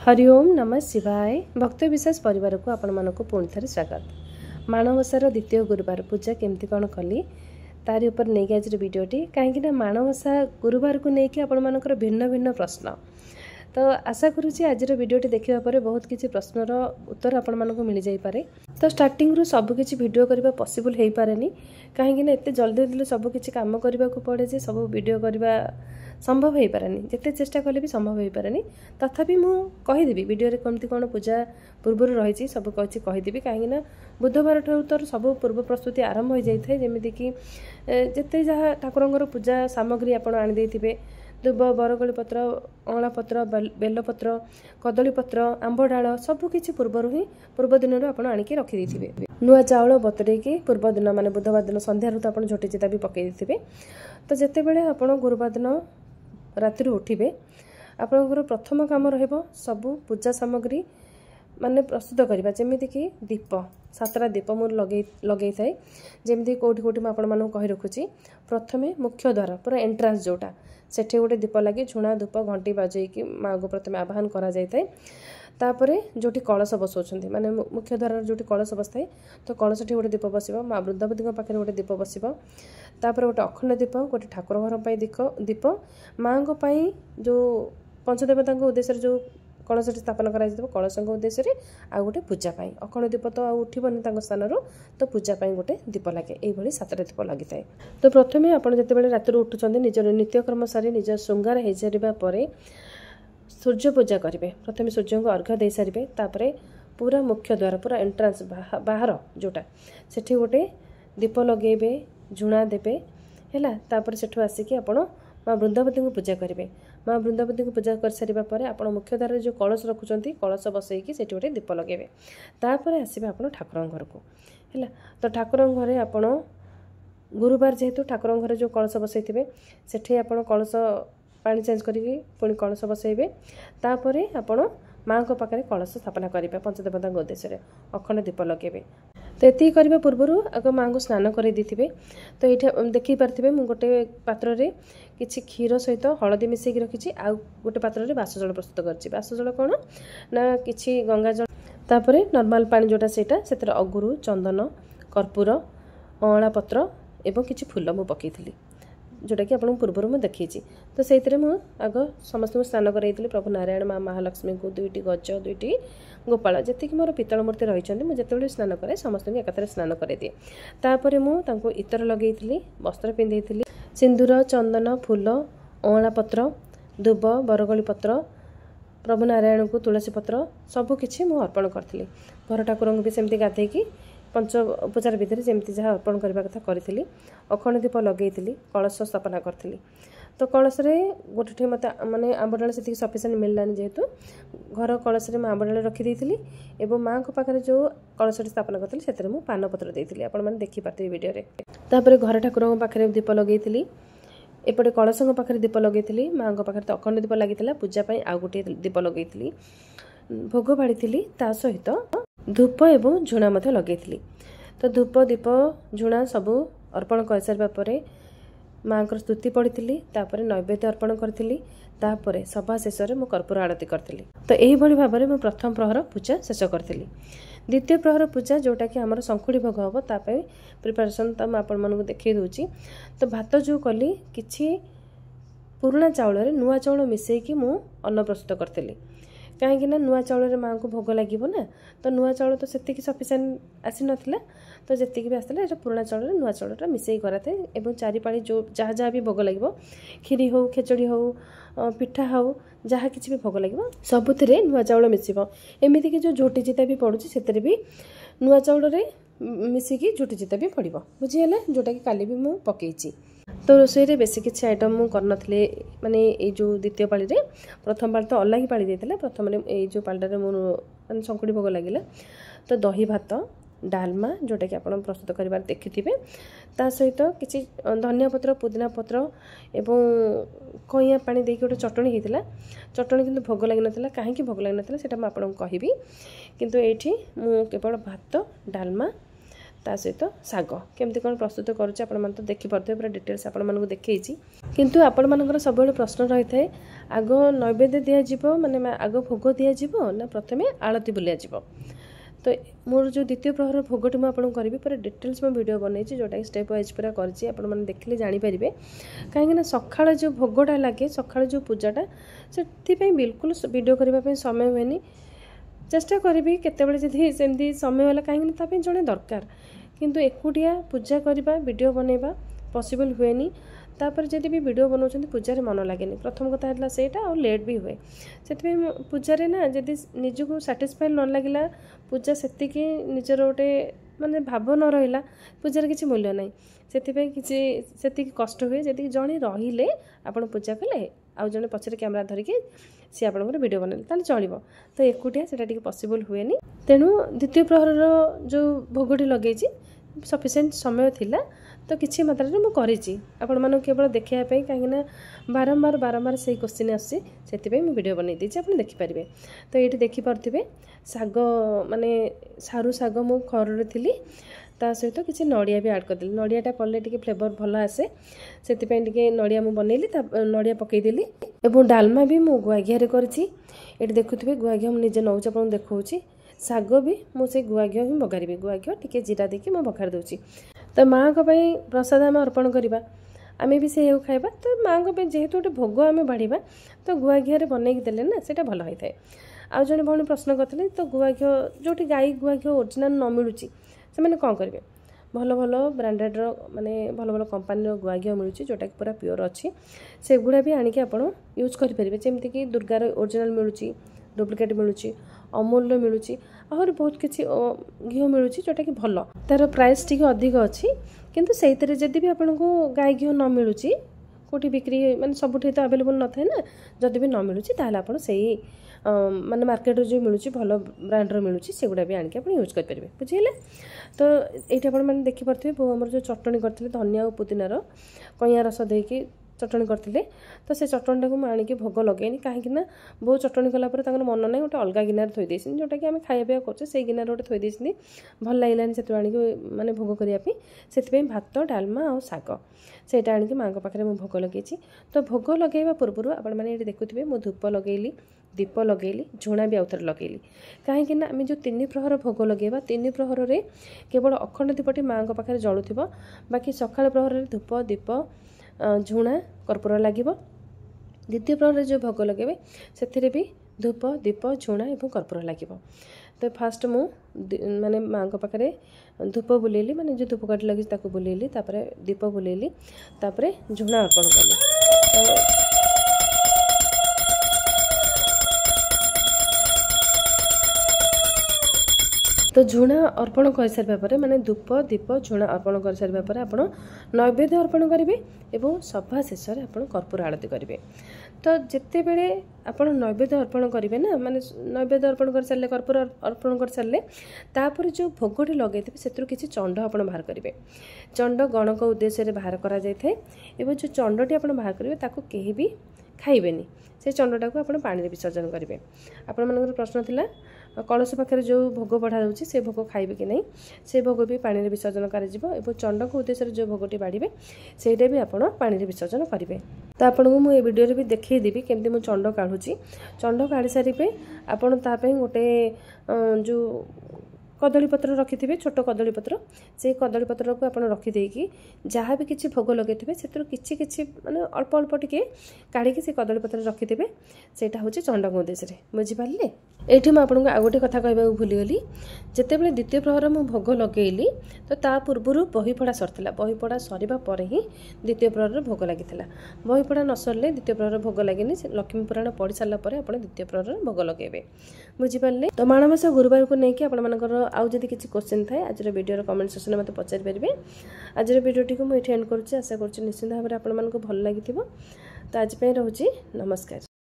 हरिओम नमः शिवाय भक्त विशेष परिवार को आपण मानक पुणी थे स्वागत। माणवसार द्वितीय गुरुवार पूजा केमती कौन कली तारी ऊपर नहीं आज वीडियोटी कहीं माणवसा गुरुवार को लेकिन आपण मानकर भिन्न भिन्न प्रश्न तो आशा करुँची आज वीडियोटी देखा पर बहुत किसी प्रश्नर उत्तर आपण मानक मिल जापे। तो स्टार्टिंग रु सबकि वीडियो करने पॉसिबल हो पारे कहीं एत जल्दी जल्दी सबकि कम करने को पड़े जे सब वीडियो करने संभव हो पारे जिते चेष्टा कले भी संभव हो पारे तथापि मुझेदेवी वीडियो कमती कौन पूजा पूर्व रही सब किसी कहीदेवी कहीं बुधवार ठार तो सब पूर्व प्रस्तुति आरंभ हो जाए जमीक जिते जहाँ ठाकुर पूजा सामग्री आप आनी दुब बरगली पत्र अँला पत्र बेलपत्र कदली पत्र आंब डाल सबकि पूर्वर ही पूर्व दिन आप आणिकी रखिदे नुआ चाउल बतरेकी पूर्व दिन माने बुधवार दिन संध्यार तो आप झोटी चिता भी पकई देते। तो जिते बड़े आप गुरुवार दिन राति उठे आपंकर प्रथम काम रबू पूजा सामग्री माने प्रस्तुत करवा जमीक दीप सातटा दीप मुझे लगे थाए जमी कौटी कौटी मुझे कही रखुची। प्रथमे मुख्य द्वार पूरा एंट्रांस जोटा सेठी गोटे दीप लगे झुणा धूप घंटी बाजेकी माँ को प्रथम आह्वान करा जाए तापरे जोटी कलश बसाउछन्ती माने मुख्य द्वार जोटी कलश बसताए तो कलश ठी गोटे दीप बसिबो माँ वृंदावती पाखे गोटे दीप बसिबो तापर गोटे अखंड दीप गोटे ठाकुर घर पर दीप माँ को जो पंचदेवता उद्देश्य जो कलश स्थापन कर कलश उद्देश्य आ गोटे पूजापाई अखंड दीप तो उठबनी स्थान तो पूजापाई गोटे दीप लगे ये सातटा दीप लगी थाए। तो प्रथम आप जिते राति उठुंट निजर नित्यकर्म सारी निज श्रृंगार हो सारा सूर्य पूजा करेंगे। प्रथम सूर्य को अर्घ्य दे सारे तापर पूरा मुख्य द्वार पूरा एंट्रांस बाहर जोटा सेठी गोटे दीप लगे झुणा देवे है सेठू आसिक आपण माँ वृंदावती को पूजा करेंगे। माँ वृंदावती को पूजा कर सारा पर आप मुख्य द्वार जो कलश रखुच्च कलश बसईकी से गोटे दीप लगे तापर आसवे आप ठाकुर घर को है। तो ठाकुर घरे आप गुरुवार जेहेतु ठाकुर घर जो कलश बसई से आप कलश पानी चेंज करी पुणी कलश बसइबे तापर आपण माँ को पाखे कलश स्थापना करेंगे पंचदेवता उद्देश्य अखंड दीप लगे। तो ये करने पूर्वर आग माँ को स्नान कर देते। तो ये देखी पारे मुझे गोटे पात्र रे किसी क्षीर सहित हलदी मिसेक रखी आ गोटे पात्र रे बासजल प्रस्तुत कर बासजल कौन ना कि गंगाजल तापर नॉर्मल पानी जोटा से अगुरु चंदन कर्पूर अँला पत्र एवं किसी फूल मु पकई जोटा कि आपको पूर्वर मुझे देखी। तो से आग समस्त स्नान कराई प्रभु नारायण माँ महालक्ष्मी को दुईटी गज दुईटी गोपाल जी मोर पितल मूर्ति रही मुझे स्नान करे समस्त एकाथरे स्नान कराइदिए। तापर मुझे इतर लगे वस्त्र पिंधे सिंदूर चंदन फूल अँला पत्र दुब बरगली पत्र प्रभु नारायण को तुलसी पत्र सबकि मुझे अर्पण करी घर ठाकुर भी सेमती गाधेकी पंच उपचार विधि जमी जहाँ अर्पण करने कथा करी अखंड दीप लगे कलश स्थापना करी। तो कलश गोटे मत माने आंबडाल से सफिसीयंट मिललानी जेहेतु घर कलश में आंबडाल रखीदी एवं माँ को पाखे जो कलश स्थापना करी से पान पत्र देती आप देखिपारे वीडियो तापर घर ठाकुर पाखे दीप लगे एपटे कलश पाखे दीप लगे माँ पाखे तो अखंड दीप लगी पूजापाई आ गोटे दीप लगे भोग बाड़ी ता सहित धूप एवं झुणा लगे। तो धूप दीप झुणा सबू अर्पण कर सारा पर माँ को स्तुति पढ़ी तापर नैवेद्य अर्पण करी तापर सभा शेष में कर्पूर आरती करी। तो यही भाव में प्रथम प्रहर पूजा शेष करी। द्वितीय प्रहर पूजा जोटा कि आमर शंखुड़ी भोग हम ताप प्रिपारेसन तो मुझे देखी दूची। तो भात जो कली कि पुराणा चाउल नुआ चाउल मिसेकी मु अन्न प्रस्तुत करी कहीं नुआ चाउल माँ को भोग लगे ना तो नुआ चाउल तो से सफिसीयंट आसी नाला तो जी भी आसला ये पुराणा चाउल नुआ चाउल मिसई कराए चारिपाड़ी जो जहाँ जहाँ भी भोग लगे खीरी हो खेचड़ी हो पिठा हो जहाँ किसी भी भोग लगे सबुथिरे नुआ चाउल मिसब एमती कि जो झोटी चिता भी पड़ुची से भी नुआ चाउल मिसिकी झोटी चिता भी पड़ो बुझीगला जोटा कि काली भी मुझे पकईची। तो रोषे बेसी किसी आइटम मुझे करनथले माने ये जो द्वितीय पाली रे प्रथम पाली तो अलग पाली देता प्रथम ये जो पालीटारे मोर शंकुड़ी भोग लगे तो दही भात डालमा जोटा कि आप प्रस्तुत कर देखिथे ता सहित किसी धनिया पत्र पुदीना पत्र एवं कइया पानी देके गोटे चटणी होता चटणी किंतु भोग लगी ना कहीं भोग लगी ना से आपको कहबी किंतु ये केवल भात डालमा ता सहित शाग केमती कौन प्रस्तुत करुच्चे आपण तो देखिपे पूरा डिटेल्स आपण देखी किंतु आपण मानकर सब प्रश्न रही है आग नैवेद्य दिज्व माने आग भोग दिज्व ना प्रथम आलती बुलिया तो मोर जो द्वितीय प्रहर भोगटी मुझे करी पूरा डिटेल्स में वीडियो बनई जोटा स्टेप वाइज पूरा कर देखिले जानीपारे कहीं सकाळ जो भोगटा लगे सकाळ जो पूजाटा से बिल्कुल वीडियो करने समय हुए चेष्टा करी केतबेले जमी समय होला कहीं जड़े दरकार किंतु एकुटिया पूजा करवा वीडियो बनैबा पॉसिबल हुए तापर जदि भी वीडियो बनाऊँ पूजार मन लगे प्रथम कथा है सेटा और लेट भी हुए से पूजार ना जदि निजक साटिस्फाई न लगे पूजा से निजर गोटे माने भाव न रहा पूजार किसी मूल्य ना से कष्ट हुए जदि जड़े रे आप पूजा कले आउ जड़े पचर कैमेरा धरिकी सी आप वीडियो बनले ताले चलो तो एकुटिया से पॉसिबल हुए तेणु द्वितीय प्रहर जो भोगटी लगे सफिसीयंट समय थिला तो किसी मात्रा में मुझे आपण मानक केवल देखापी कहीं बारंबार से क्वेश्चन आसुँचे वीडियो बनई देती आप देखिपारे तो ये देखिपे शाग माने सारू शाग मु खर थी ता सहित किसी नड़िया भी आड करदेली नड़ियाटा पड़े टे फ्लेवर भल आसे से नड़िया मुझे बनैली नड़िया पकईदेली और डालमा भी मु गुआ घिया कर देखुए गुआ घी मुझे नौ आप देखा शाग भी मुझे गुआ घी ही बगारी गुआ घी टी जीरा देखिए मुझे बघार दूसरी तो माँ को प्रसाद आम अर्पण करवा आम भी से खाइबा तो माँ को जेहेतु गोटे भोग आम बाढ़ा तो गुआ घी बनईक देले ना से भल होता है आउ जड़े भौणी प्रश्न करते तो गुआ घी जो गाई गुआ घी ओरिजिनाल न मिलूँ से मैंने कौन करेंगे भल भल ब्रांडेड माने भल भल कंपानी गुआ घी मिलूँ जोटा कि पूरा प्योर अच्छी से गुड़ा भी आणिक आप यूज करेंगे जमीक दुर्गार ओरिजिनाल मिलूँ डुप्लिकेट मिलूँ अमूल मिलूँ आहरी बहुत किसी घी मिलूँ जोटा कि भल तार प्राइस टी अधिक अच्छी किंतु से जदि भी आपन को गाय घी न मिलूँ कौटी बिक्री माने सबुठी तो अवेलेबल न थाए ना जदि भी न मिलूँ ताहले आपन से माने मार्केट जो मिलूँ भल ब्रांडर मिलूँ से गुड़ा भी आणिक आप यूज करेंगे बुझे तो ये आपने देखिपे बो आम जो चटणी करते धनिया और पुदीनार कइया रस देकी चटणी करते तो से चटणीटा को आणिक भोग लगेनी कहीं बो चटणी कलापर मन ना गोटे अलग गिनार थोदे जोटा कि आम खाया करचे से गिनार गोटे थोदे भल लगे से आणिक माने भोग करने से भात डालमा और शाग सेटा आणिक माँ पाखे मुझे भोग लगे तो भोग लगेवा पूर्व आपण मैंने देखुए मुझे धूप लगेली दीप लगेली झुणा भी आउथर लगेली कहीं आम जो 3 प्रहर भोग लगेवा 3 प्रहर रे केवल अखंड दीपटी माँ पाखे जलुथिबो बाकी सकाळ प्रहर रे धूप दीप झुणा कर्पूर लगे द्वितीय प्रहर जो भोग लगे से भी धूप दीप झुणा और कर्पूर लगे तो फास्ट मु माने माँ पाखे धूप बुलेली माने जो धूपकाठी लगी ताको बुलेली तापरे दीप बुलेली तापरे झुणा अर्पण कली तो झुणा अर्पण कर सारा पर माने धूप दीप झुणा अर्पण कर सारा पर आप नैवेद्य अर्पण करेंगे और सभा शेष में आप कर्पूर आरती करेंगे तो जिते बड़े आप नैवेद्य अर्पण करेंगे ना माने नैवेद्य अर्पण कर सारे कर्पूर अर्पण कर सारे तापर जो भोगटी लगे से किसी चंड आप बाहर करेंगे चंड गणक उद्देश्य बाहर करा जाए जो चंडटी आप बाहर करेंगे ताको कहीं भी खाइबेनी से चंडटा को आप पानी विसर्जन करेंगे आपण मन प्रश्न थिला कलश पाखे जो भोग बढ़ा जाऊँगी से भोग खाइबे कि नहीं से भोग भी पानी विसर्जन कर चंड को उद्देश्य जो भोगटी बाढ़े से भी आप पानी विसर्जन करेंगे तो आपको मुझे वीडियो भी देखदेवी केमती मुझे चंड काढ़ुची चंड काढ़ी सारे आपई गोटे जो कदलीपत्र रखिथे छोट कदलीपत्र से कदलीपत्र को आप रखिदेकी जहाँ भी किसी भोग लगे से किसी माने अल्प अल्प टे काढ़ी से कदलीपत्र रखिथे से हूँ चंड उद्देश्य बुझिपारे ये मुझे आउ गोटे कथा कहूँ भूलीगली जितेबाला द्वितीय प्रहर मु भोग लगेली तो ता पूर्व बहीपढ़ा सरला बहीपढ़ा सरिबा परे ही द्वितीय प्रहर भोग लगी बहीपढ़ा न सरले द्वितीय प्रहर भोग लगे लक्ष्मी पुराण पढ़ी सारा पर आप द्वितीय प्रहर भोग लगे बुझिपारे तो माणमासा गुरुवार को लेकिन आपंकर आउ जदि किसी क्वेश्चन थाए आज वीडियो कमेंट सेक्शन में मत पचारि पारे आज वीडियोटी को मुझे एंड करुँच आशा करुँच निश्चित भाव में आपको भल लगी तो आज रोचे नमस्कार।